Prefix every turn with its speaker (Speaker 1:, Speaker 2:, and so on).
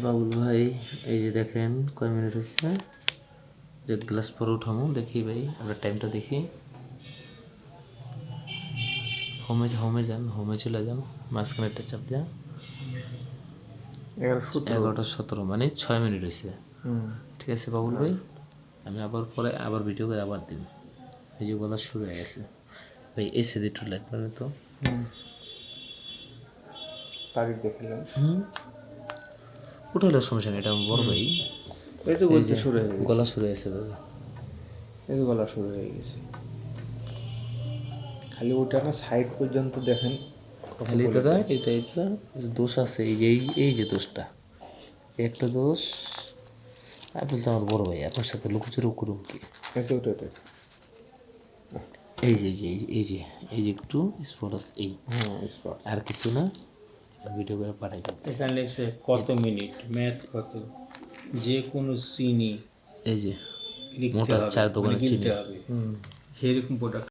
Speaker 1: বাবুল ভাই এই যে দেখেন কয় মিনিট হচ্ছে, যে গ্লাস পরে উঠামো দেখি ভাই, আমরা টাইমটা দেখি। হোমে যান, হোমে চলে যান, মাঝখানে একটা চাপ দেন। 11:17 মানে 6 মিনিট হয়েছে। ঠিক আছে বাবুল ভাই, আমি আবার পরে আবার ভিডিও করে আবার দিন। এই যে গলা শুরু হয়ে গেছে ভাই, এসে একটু লাইট মানে তো
Speaker 2: তারিখ দেখিলেন
Speaker 1: উঠাইলে সমস্যা নেই, এটা বড় ভাই।
Speaker 2: এই তো
Speaker 1: এই যে
Speaker 2: শুরু হয়ে গেছে,
Speaker 1: গলা শুরু হয়েছে দাদা,
Speaker 2: এই তো গলা শুরু হয়ে গেছে। খালি ওটা না সাইড পর্যন্ত দেখেন।
Speaker 1: খালি দাদা এটা দোষ আছে, এই যে দোষটা, একটা দোষ। আপনি তো আমার বড় ভাই, আপনার সাথে লুকুচুরি করুন কি? এই যে একটু স্পট আছে, এই আর কিছু না, ভিডিও করে পাঠাই দিতে।
Speaker 3: এখানে এসে কত মিনিট, ম্যাথ কত, যে কোনো চিনি
Speaker 1: এই যে
Speaker 3: লিখতে
Speaker 1: মোটা
Speaker 3: হবে,
Speaker 1: চার দোকানে চিনি।
Speaker 3: কিনতে হবে, এরকম প্রোডাক্ট